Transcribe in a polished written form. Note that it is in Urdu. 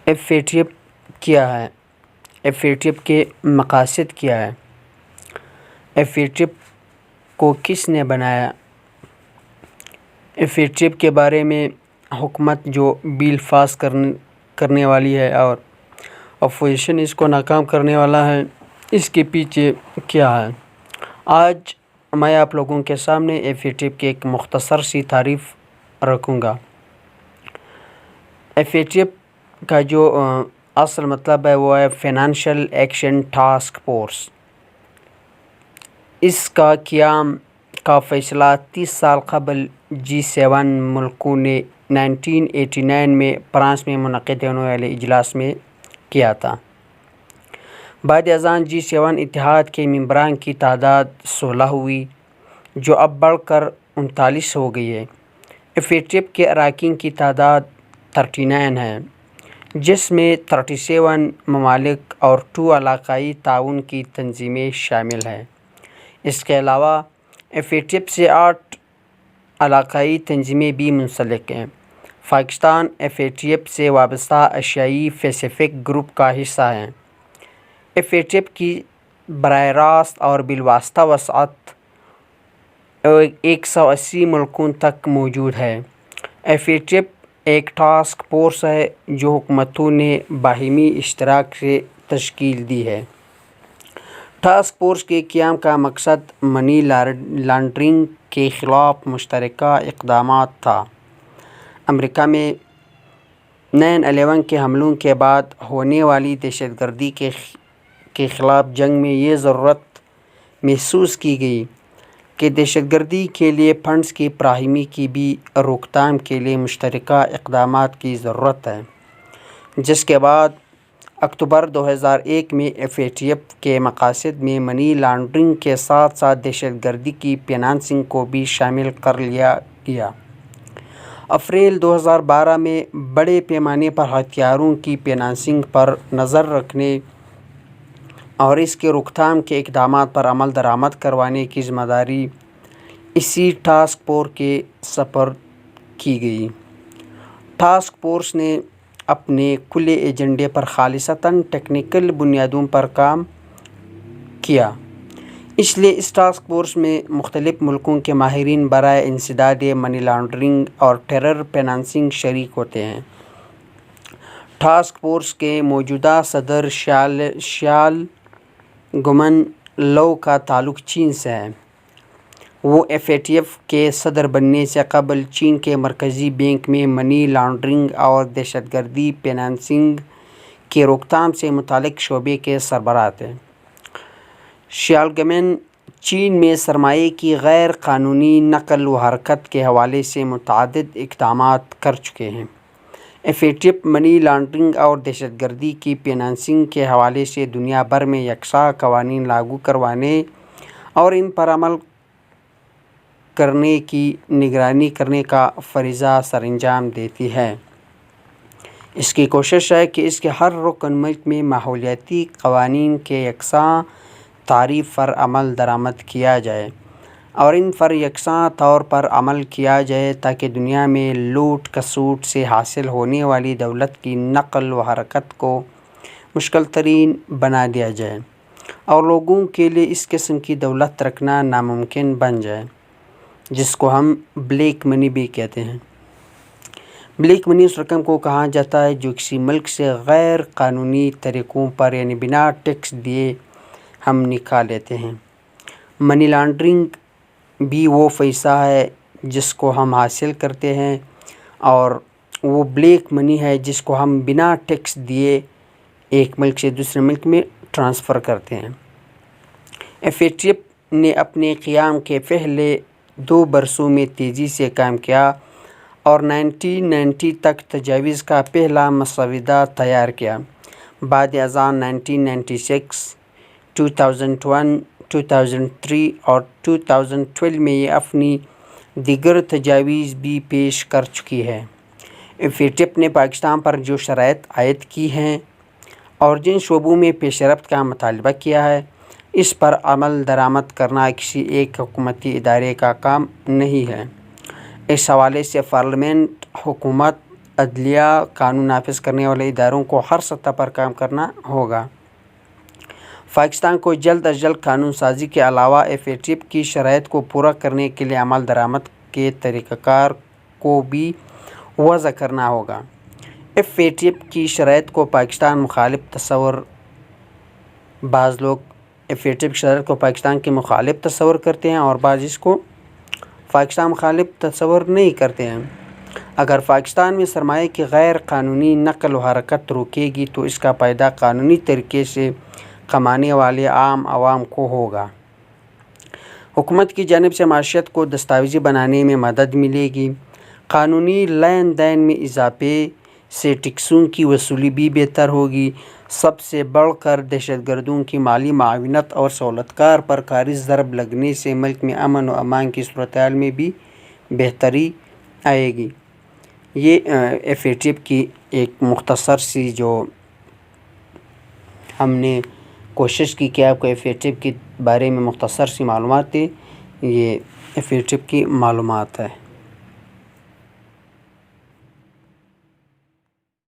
ایف اے ٹی ایف کیا ہے؟ ایف اے ٹی ایف کے مقاصد کیا ہے؟ ایف اے ٹی ایف کو کس نے بنایا؟ ایف اے ٹی ایف کے بارے میں حکومت جو بل پاس کرنے والی ہے اور اپوزیشن اس کو ناکام کرنے والا ہے، اس کے پیچھے کیا ہے؟ آج میں آپ لوگوں کے سامنے ایف اے ٹی ایف کی ایک مختصر سی تعریف رکھوں گا۔ ایف اے ٹی ایف کا جو اصل مطلب ہے وہ ہے فائنینشیل ایکشن ٹاسک فورس۔ اس کا قیام کا فیصلہ 30 سال قبل G7 ملکوں نے 1989 میں فرانس میں منعقد ہونے والے اجلاس میں کیا تھا۔ بعد ازاں G7 اتحاد کے ممبران کی تعداد 16 ہوئی، جو اب بڑھ کر 39 ہو گئی ہے۔ ایف اے ٹی ایف کے اراکین کی تعداد 39 ہے، جس میں 37 ممالک اور 2 علاقائی تعاون کی تنظیمیں شامل ہیں۔ اس کے علاوہ ایف اے ٹی ایف سے 8 علاقائی تنظیمیں بھی منسلک ہیں۔ Pakistan F A T F سے وابستہ ایشیائی پیسیفک گروپ کا حصہ ہے۔ ایف اے ٹی ایف کی براہ راست اور بالواسطہ وسعت 180 ملکوں تک موجود ہے۔ ایف اے ٹی ایف ایک ٹاسک فورس ہے جو حکومتوں نے باہمی اشتراک سے تشکیل دی ہے۔ ٹاسک فورس کے قیام کا مقصد منی لانڈرنگ کے خلاف مشترکہ اقدامات تھا۔ امریکہ میں 9/11 کے حملوں کے بعد ہونے والی دہشت گردی کے خلاف جنگ میں یہ ضرورت محسوس کی گئی کہ دہشت گردی کے لیے فنڈز کی فراہمی کی بھی روک تھام کے لیے مشترکہ اقدامات کی ضرورت ہے، جس کے بعد اکتوبر 2001 میں ایف اے ٹی ایف کے مقاصد میں منی لانڈرنگ کے ساتھ ساتھ دہشت گردی کی فنانسنگ کو بھی شامل کر لیا گیا۔ اپریل 2012 میں بڑے پیمانے پر ہتھیاروں کی فنانسنگ پر نظر رکھنے اور اس کے روک تھام کے اقدامات پر عمل درآمد کروانے کی ذمہ داری اسی ٹاسک فورس کے سپرد کی گئی۔ ٹاسک فورس نے اپنے کھلے ایجنڈے پر خالصتاً ٹیکنیکل بنیادوں پر کام کیا، اس لیے اس ٹاسک فورس میں مختلف ملکوں کے ماہرین برائے انسداد منی لانڈرنگ اور ٹیرر فنانسنگ شریک ہوتے ہیں۔ ٹاسک فورس کے موجودہ صدر شیال گمن لو کا تعلق چین سے ہے۔ وہ ایف اے ٹی ایف کے صدر بننے سے قبل چین کے مرکزی بینک میں منی لانڈرنگ اور دہشت گردی فنانسنگ کی روک تھام سے متعلق شعبے کے سربراہ تھے۔ شیالگمن چین میں سرمایہ کی غیر قانونی نقل و حرکت کے حوالے سے متعدد اقدامات کر چکے ہیں۔ F A T F money laundering اور دہشت گردی کی فنانسنگ کے حوالے سے دنیا بھر میں یکساں قوانین لاگو کروانے اور ان پر عمل کرنے کی نگرانی کرنے کا فریضہ سر انجام دیتی ہے۔ اس کی کوشش ہے کہ اس کے ہر رکن ملک میں ماحولیاتی قوانین کے یکساں تعریف پر عمل درآمد کیا جائے اور ان پر یکساں طور پر عمل کیا جائے تاکہ دنیا میں لوٹ کسوٹ سے حاصل ہونے والی دولت کی نقل و حرکت کو مشکل ترین بنا دیا جائے اور لوگوں کے لیے اس قسم کی دولت رکھنا ناممکن بن جائے، جس کو ہم بلیک منی بھی کہتے ہیں۔ بلیک منی اس رقم کو کہا جاتا ہے جو کسی ملک سے غیر قانونی طریقوں پر یعنی بنا ٹیکس دیے ہم نکال لیتے ہیں۔ منی لانڈرنگ بھی وہ پیسہ ہے جس کو ہم حاصل کرتے ہیں اور وہ بلیک منی ہے جس کو ہم بنا ٹیکس دیے ایک ملک سے دوسرے ملک میں ٹرانسفر کرتے ہیں۔ ایف اے ٹی ایف نے اپنے قیام کے پہلے 2 برسوں میں تیزی سے کام کیا اور 1990 تک تجاویز کا پہلا مسودہ تیار کیا۔ بعد ازاں 1996، 2001، 2003 اور 2012 میں یہ اپنی دیگر تجاویز بھی پیش کر چکی ہے۔ ایف اے ٹی ایف نے پاکستان پر جو شرائط عائد کی ہیں اور جن شعبوں میں پیش رفت کا مطالبہ کیا ہے، اس پر عمل درآمد کرنا کسی ایک حکومتی ادارے کا کام نہیں ہے۔ اس حوالے سے پارلیمنٹ، حکومت عدلیہ قانون نافذ کرنے والے اداروں کو ہر سطح پر کام کرنا ہوگا۔ پاکستان کو جلد از جلد قانون سازی کے علاوہ FATF کی شرائط کو پورا کرنے کے لیے عمل درآمد کے طریقہ کار کو بھی وضع کرنا ہوگا۔ FATF کی شرائط کو پاکستان مخالف تصور بعض لوگ FATF کی شرائط کو پاکستان کے مخالف تصور کرتے ہیں اور بعض اس کو پاکستان مخالف تصور نہیں کرتے ہیں۔ اگر پاکستان میں سرمایہ کی غیر قانونی نقل و حرکت رکے گی تو اس کا فائدہ قانونی طریقے سے کمانے والے عام عوام کو ہوگا۔ حکومت کی جانب سے معیشت کو دستاویزی بنانے میں مدد ملے گی۔ قانونی لین دین میں اضافے سے ٹیکسوں کی وصولی بھی بہتر ہوگی۔ سب سے بڑھ کر دہشت گردوں کی مالی معاونت اور سہولت کار پر خارج ضرب لگنے سے ملک میں امن و امان کی صورتحال میں بھی بہتری آئے گی۔ یہ FATF کی ایک مختصر سی جو ہم نے کوشش کی کہ آپ کو FATF کے بارے میں مختصر سی معلومات دیں، یہ FATF کی معلومات ہے۔